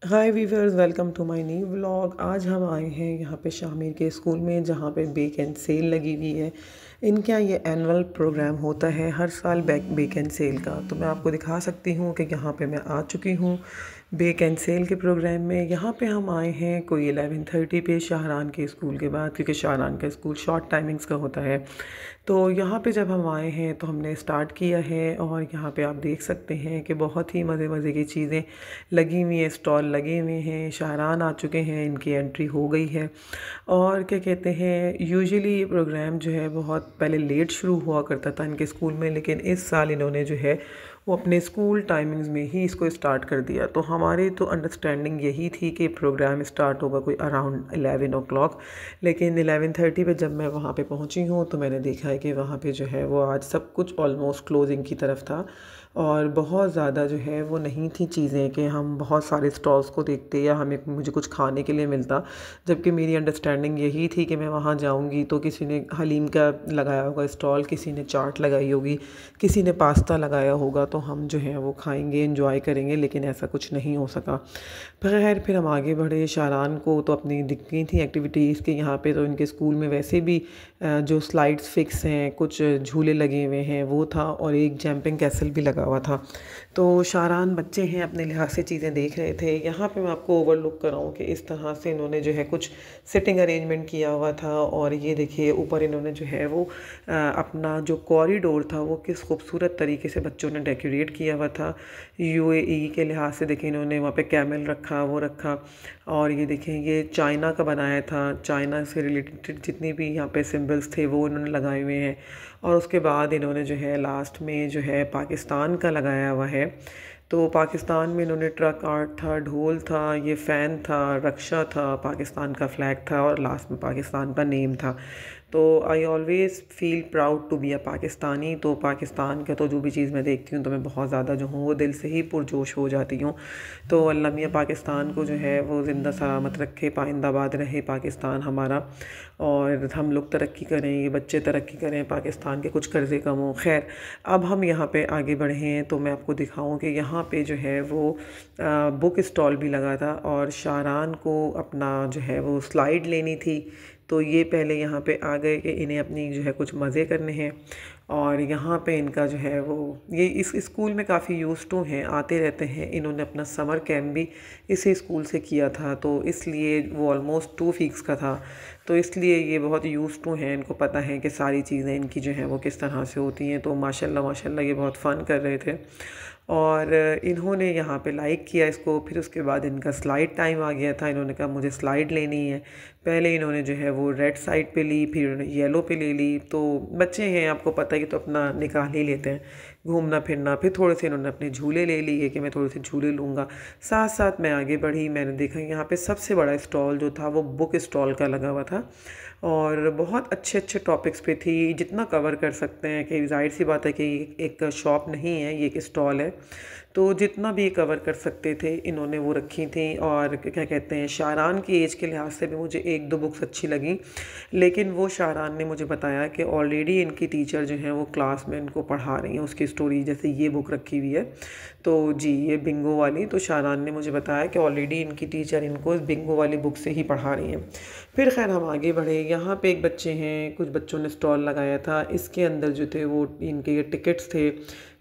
Hi viewers, welcome to my new vlog. आज हम आए हैं यहाँ पे शामिर के स्कूल में जहाँ पे बेक एंड सेल लगी हुई है। इनके यहाँ ये एनुअल प्रोग्राम होता है हर साल बेक एंड सेल का। तो मैं आपको दिखा सकती हूँ कि यहाँ पे मैं आ चुकी हूँ बेक एंड सेल के प्रोग्राम में। यहाँ पे हम आए हैं कोई 11:30 पे शाहरान के स्कूल के बाद, क्योंकि शाहरान का स्कूल शॉर्ट टाइमिंग्स का होता है। तो यहाँ पे जब हम आए हैं तो हमने स्टार्ट किया है और यहाँ पे आप देख सकते हैं कि बहुत ही मज़े मज़े की चीज़ें लगी हुई हैं, स्टॉल लगे हुए हैं। शाहरान आ चुके हैं, इनकी एंट्री हो गई है। और क्या कहते हैं, यूजुअली ये प्रोग्राम जो है बहुत पहले लेट शुरू हुआ करता था इनके स्कूल में, लेकिन इस साल इन्होंने जो है वो अपने स्कूल टाइमिंग्स में ही इसको स्टार्ट कर दिया। तो हमारी तो अंडरस्टैंडिंग यही थी कि प्रोग्राम स्टार्ट होगा कोई अराउंड 11 o'clock, लेकिन 11:30 पे जब मैं वहाँ पे पहुँची हूँ तो मैंने देखा है कि वहाँ पे जो है वो आज सब कुछ ऑलमोस्ट क्लोजिंग की तरफ था। और बहुत ज़्यादा जो है वो नहीं थी चीज़ें कि हम बहुत सारे स्टॉल्स को देखते या मुझे कुछ खाने के लिए मिलता। जबकि मेरी अंडरस्टैंडिंग यही थी कि मैं वहाँ जाऊँगी तो किसी ने हलीम का लगाया होगा स्टॉल, किसी ने चाट लगाई होगी, किसी ने पास्ता लगाया होगा, तो हम जो है वो खाएंगे, एंजॉय करेंगे। लेकिन ऐसा कुछ नहीं हो सका। फिर हम आगे बढ़े। शाहरान को तो अपनी दिख गई थी एक्टिविटीज़ के यहाँ पे। तो इनके स्कूल में वैसे भी जो स्लाइड्स फिक्स हैं, कुछ झूले लगे हुए हैं, वो था, और एक जंपिंग कैसल भी लगा हुआ था। तो शाहरान बच्चे हैं, अपने लिहाज से चीज़ें देख रहे थे। यहाँ पे मैं आपको ओवरलुक कर रहा हूँ कि इस तरह से इन्होंने जो है कुछ सिटिंग अरेंजमेंट किया हुआ था। और ये देखिए ऊपर इन्होंने जो है वो अपना जो कॉरिडोर था वो किस खूबसूरत तरीके से बच्चों ने डेकोरेट किया हुआ था। यूएई के लिहाज से देखिए इन्होंने वहाँ पे कैमल रखा, वो रखा। और ये देखें, ये चाइना का बनाया था, चाइना से रिलेटेड जितने भी यहाँ पे सिंबल्स थे वो इन्होंने लगाए हुए हैं। और उसके बाद इन्होंने जो है लास्ट में जो है पाकिस्तान का लगाया हुआ है। तो पाकिस्तान में इन्होंने ट्रक आर्ट था, ढोल था, ये फ़ैन था, रक्षा था, पाकिस्तान का फ्लैग था, और लास्ट में पाकिस्तान का नेम था। तो I always feel proud to be a Pakistani. तो पाकिस्तान का तो जो भी चीज़ मैं देखती हूँ तो मैं बहुत ज़्यादा जो हूँ वो दिल से ही पुरजोश हो जाती हूँ। तो अल्लाह मियाँ पाकिस्तान को जो है वो ज़िंदा सलामत रखे, पाइंदाबाद रहे पाकिस्तान हमारा, और हम लोग तरक्की करें, ये बच्चे तरक्की करें, पाकिस्तान के कुछ कर्ज़े कम हों। खैर, अब हम यहाँ पे आगे बढ़े हैं तो मैं आपको दिखाऊं कि यहाँ पे जो है वो बुक स्टॉल भी लगा था। और शाहरान को अपना जो है वो स्लाइड लेनी थी, तो ये पहले यहाँ पे आ गए कि इन्हें अपनी जो है कुछ मज़े करने हैं। और यहाँ पे इनका जो है वो ये इस स्कूल में काफ़ी यूज़ टू हैं, आते रहते हैं। इन्होंने अपना समर कैम्प भी इसी स्कूल से किया था, तो इसलिए वो ऑलमोस्ट 2 वीक्स का था। तो इसलिए ये बहुत यूज़ टू हैं, इनको पता है कि सारी चीज़ें इनकी जो हैं वो किस तरह से होती हैं। तो माशाल्लाह माशाल्लाह ये बहुत फ़न कर रहे थे। और इन्होंने यहाँ पे लाइक किया इसको। फिर उसके बाद इनका स्लाइड टाइम आ गया था। इन्होंने कहा मुझे स्लाइड लेनी है। पहले इन्होंने जो है वो रेड साइड पे ली, फिर इन्होंने येलो पे ले ली। तो बच्चे हैं, आपको पता है कि तो अपना निकाल ही लेते हैं घूमना फिरना। फिर थोड़े से इन्होंने अपने झूले ले लिए कि मैं थोड़े से झूले लूँगा। साथ साथ मैं आगे बढ़ी, मैंने देखा यहाँ पे सबसे बड़ा स्टॉल जो था वो बुक स्टॉल का लगा हुआ था। और बहुत अच्छे अच्छे टॉपिक्स पे थी, जितना कवर कर सकते हैं, कि ज़ाहिर सी बात है कि एक शॉप नहीं है, ये एक स्टॉल है। तो जितना भी कवर कर सकते थे इन्होंने वो रखी थी। और क्या कहते हैं, शाहरान की एज के लिहाज से भी मुझे 1-2 बुक्स अच्छी लगी। लेकिन वो शाहरान ने मुझे बताया कि ऑलरेडी इनकी टीचर जो हैं वो क्लास में इनको पढ़ा रही हैं उसकी स्टोरी। जैसे ये बुक रखी हुई है, तो जी ये बिंगो वाली, तो शाहरान ने मुझे बताया कि ऑलरेडी इनकी टीचर इनको इस बिंगो वाली बुक से ही पढ़ा रही हैं। फिर खैर हम आगे बढ़े। यहाँ पे एक बच्चे हैं, कुछ बच्चों ने स्टॉल लगाया था। इसके अंदर जो थे वो इनके ये टिकट्स थे,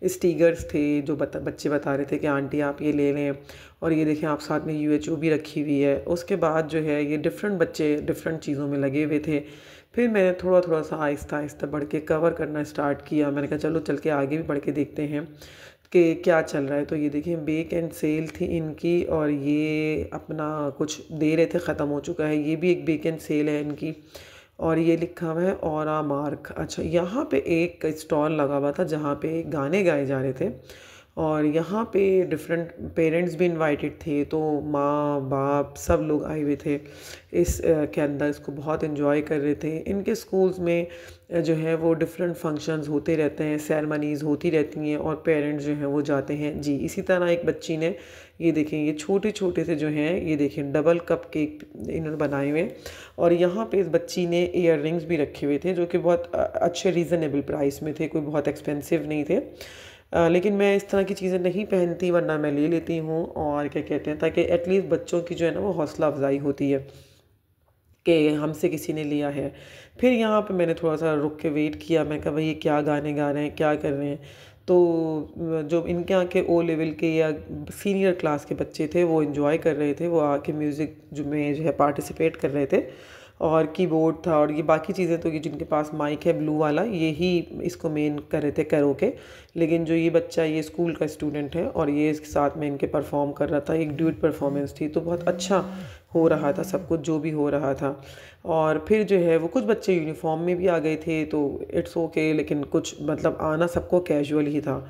स्टिकर्स थे, जो बच्चे बता रहे थे कि आंटी आप ये ले लें। और ये देखें आप, साथ में यूएचओ भी रखी हुई है। उसके बाद जो है ये डिफरेंट बच्चे डिफरेंट चीज़ों में लगे हुए थे। फिर मैंने थोड़ा थोड़ा सा आहिस्ता आहिस्ता बढ़ के कवर करना स्टार्ट किया। मैंने कहा चलो चल के आगे भी बढ़ के देखते हैं कि क्या चल रहा है। तो ये देखिए बेक एंड सेल थी इनकी, और ये अपना कुछ दे रहे थे, ख़त्म हो चुका है। ये भी एक बेक एंड सेल है इनकी। और ये लिखा हुआ है ऑरा मार्क। अच्छा, यहाँ पे एक स्टॉल लगा हुआ था जहाँ पे गाने गाए जा रहे थे। और यहाँ पे डिफरेंट पेरेंट्स भी इनवाइटेड थे, तो माँ बाप सब लोग आए हुए थे इस के अंदर। इसको बहुत इन्जॉय कर रहे थे। इनके स्कूल्स में जो है वो डिफरेंट फंक्शंस होते रहते हैं, सेरेमनीज़ होती रहती हैं, और पेरेंट्स जो हैं वो जाते हैं। जी इसी तरह एक बच्ची ने, ये देखें, ये छोटे छोटे से जो हैं, ये देखें डबल कप केक इन्होंने बनाए हुए। और यहाँ पे इस बच्ची ने ईयर रिंग्स भी रखे हुए थे, जो कि बहुत अच्छे रीज़नेबल प्राइस में थे, कोई बहुत एक्सपेंसिव नहीं थे। लेकिन मैं इस तरह की चीज़ें नहीं पहनती, वरना मैं ले लेती हूँ। और क्या कहते हैं, ताकि एटलीस्ट बच्चों की जो है ना वो हौसला अफजाई होती है कि हमसे किसी ने लिया है। फिर यहाँ पे मैंने थोड़ा-सा रुक के वेट किया, मैं कहा भई ये क्या गाने गा रहे हैं, क्या कर रहे हैं? तो जो इनके यहाँ के ओ लेवल के या सीनियर क्लास के बच्चे थे वो एन्जॉय कर रहे थे, वो आके म्यूज़िक जो है पार्टिसिपेट कर रहे थे। और कीबोर्ड था और ये बाकी चीज़ें तो ये जिनके पास माइक है ब्लू वाला, ये ही इसको मेन कर रहे थे कैरोके। लेकिन जो ये बच्चा, ये स्कूल का स्टूडेंट है और ये इसके साथ में इनके परफॉर्म कर रहा था, एक ड्यूट परफॉर्मेंस थी, तो बहुत अच्छा हो रहा था सब कुछ जो भी हो रहा था। और फिर जो है वो कुछ बच्चे यूनिफॉर्म में भी आ गए थे, तो इट्स ओके, लेकिन कुछ मतलब आना सबको कैजुअल ही था।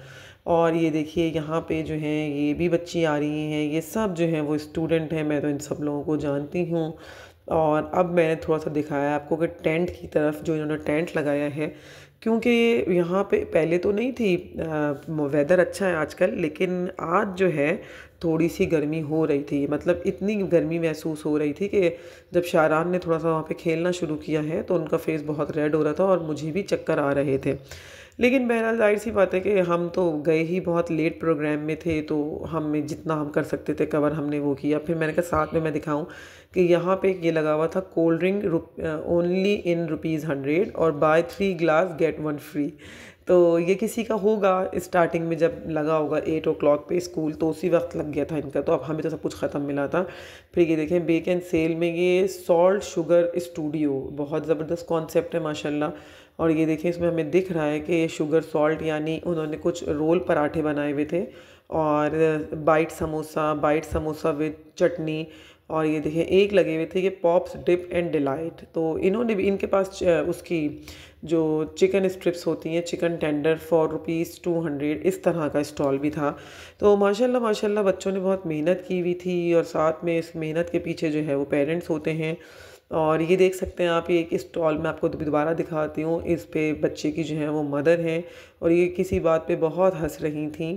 और ये देखिए यहाँ पे जो है ये भी बच्ची आ रही हैं, ये सब जो हैं वो स्टूडेंट हैं, मैं तो इन सब लोगों को जानती हूँ। और अब मैंने थोड़ा-सा दिखाया है आपको कि टेंट की तरफ, जो इन्होंने टेंट लगाया है, क्योंकि यहाँ पे पहले तो नहीं थी, वेदर अच्छा है आजकल, लेकिन आज जो है थोड़ी-सी गर्मी हो रही थी। मतलब इतनी गर्मी महसूस हो रही थी कि जब शारान ने थोड़ा-सा वहाँ पे खेलना शुरू किया है तो उनका फेस बहुत रेड हो रहा था और मुझे भी चक्कर आ रहे थे। लेकिन बहरहाल ज़ाहिर-सी बात है कि हम तो गए ही बहुत लेट प्रोग्राम में थे, तो हमें जितना हम कर सकते थे कवर हमने वो किया। फिर मैंने कहा साथ में मैं दिखाऊँ कि यहाँ पे ये लगा हुआ था कोल्ड ड्रिंक ओनली इन ₹100 और बाय 3 ग्लास गेट 1 फ्री। तो ये किसी का होगा, स्टार्टिंग में जब लगा होगा 8 ओ क्लॉक पे स्कूल, तो उसी वक्त लग गया था इनका, तो अब हमें तो सब कुछ ख़त्म मिला था। फिर ये देखें बेक एंड सेल में ये सॉल्ट शुगर स्टूडियो, बहुत ज़बरदस्त कॉन्सेप्ट है माशाल्लाह। और ये देखें इसमें हमें दिख रहा है कि ये शुगर सॉल्ट, यानी उन्होंने कुछ रोल पराठे बनाए हुए थे और बाइट समोसा विद चटनी। और ये देखिए एक लगे हुए थे ये पॉप्स डिप एंड डिलाइट। तो इन्होंने भी, इनके पास उसकी जो चिकन स्ट्रिप्स होती हैं, चिकन टेंडर फॉर ₹200, इस तरह का स्टॉल भी था। तो माशाल्लाह माशाल्लाह बच्चों ने बहुत मेहनत की हुई थी और साथ में इस मेहनत के पीछे जो है वो पेरेंट्स होते हैं। और ये देख सकते हैं आप, ये एक स्टॉल मैं आपको दोबारा दिखाती हूँ, इस पे बच्चे की जो है वो मदर हैं और ये किसी बात पे बहुत हंस रही थी।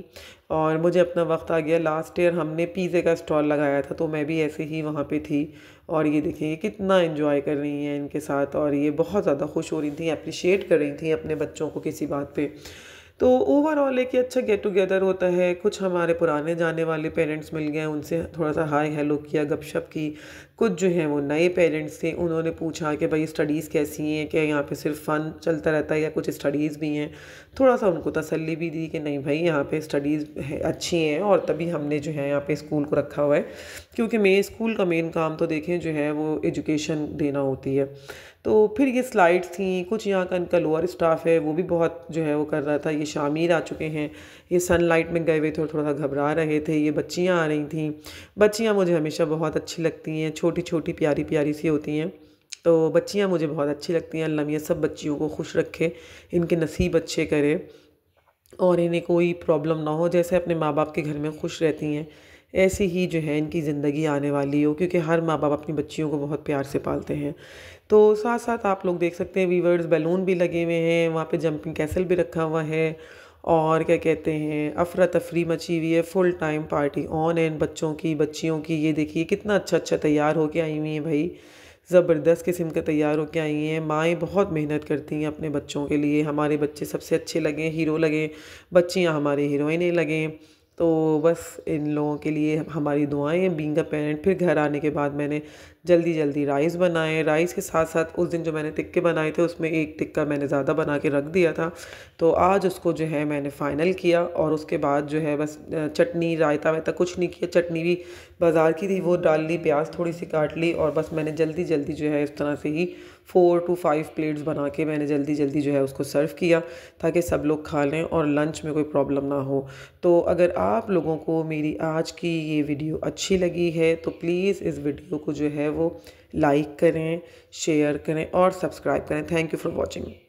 और मुझे अपना वक्त आ गया, लास्ट ईयर हमने पिज़्ज़े का स्टॉल लगाया था, तो मैं भी ऐसे ही वहाँ पे थी। और ये देखिए ये कितना एंजॉय कर रही हैं इनके साथ, और ये बहुत ज़्यादा खुश हो रही थी, अप्रिशिएट कर रही थी अपने बच्चों को किसी बात पे। तो ओवरऑल एक अच्छा गेट टुगेदर होता है। कुछ हमारे पुराने जाने वाले पेरेंट्स मिल गए, उनसे थोड़ा-सा हाय हेलो किया, गपशप की। कुछ जो हैं वो नए पेरेंट्स थे, उन्होंने पूछा कि भाई स्टडीज़ कैसी हैं? क्या यहाँ पे सिर्फ़ फ़न चलता रहता है या कुछ स्टडीज़ भी हैं? थोड़ा-सा उनको तसल्ली भी दी कि नहीं भाई यहाँ पे स्टडीज़ है, अच्छी हैं, और तभी हमने जो है यहाँ पे स्कूल को रखा हुआ है। क्योंकि स्कूल का मेन काम तो देखें जो है वो एजुकेशन देना होती है। तो फिर ये स्लाइड्स थी, कुछ यहाँ का इनका लोअर स्टाफ है वो भी बहुत जो है वो कर रहा था। ये शामिर आ चुके हैं, ये सनलाइट में गए हुए थे और थोड़ा सा घबरा रहे थे। ये बच्चियाँ आ रही थी, बच्चियाँ मुझे हमेशा बहुत अच्छी लगती हैं, छोटी छोटी प्यारी प्यारी सी होती हैं। तो बच्चियाँ मुझे बहुत अच्छी लगती हैं। अल्लाह मियां सब बच्चियों को खुश रखे, इनके नसीब अच्छे करे और इन्हें कोई प्रॉब्लम ना हो। जैसे अपने माँ बाप के घर में खुश रहती हैं, ऐसी ही जो है इनकी ज़िंदगी आने वाली हो, क्योंकि हर माँ बाप अपनी बच्चियों को बहुत प्यार से पालते हैं। तो साथ साथ आप लोग देख सकते हैं वीवर्स बैलून भी लगे हुए हैं, वहाँ पे जंपिंग कैसल भी रखा हुआ है। और क्या कहते हैं, अफरा तफरी मची हुई है, फुल टाइम पार्टी ऑन है इन बच्चों की, बच्चियों की। ये देखिए कितना अच्छा अच्छा तैयार होके आई हुई हैं भाई, ज़बरदस्त किस्म के तैयार होके आई हैं। माएँ बहुत मेहनत करती हैं अपने बच्चों के लिए। हमारे बच्चे सबसे अच्छे लगें, हीरो लगें, बच्चियाँ हमारी हीरोइनें लगें। तो बस इन लोगों के लिए हमारी दुआएं हैं बीइंग अ पेरेंट। फिर घर आने के बाद मैंने जल्दी जल्दी राइस बनाए। राइस के साथ साथ उस दिन जो मैंने टिक्के बनाए थे उसमें एक टिक्का मैंने ज़्यादा बना के रख दिया था, तो आज उसको जो है मैंने फ़ाइनल किया। और उसके बाद जो है बस चटनी रायता वायता कुछ नहीं किया, चटनी भी बाज़ार की थी वो डाल ली, प्याज थोड़ी सी काट ली, और बस मैंने जल्दी जल्दी जो है इस तरह से ही 4 to 5 प्लेट्स बना के मैंने जल्दी जल्दी जो है उसको सर्व किया, ताकि सब लोग खा लें और लंच में कोई प्रॉब्लम ना हो। तो अगर आप लोगों को मेरी आज की ये वीडियो अच्छी लगी है तो प्लीज़ इस वीडियो को जो है वो लाइक करें, शेयर करें और सब्सक्राइब करें। Thank you for watching.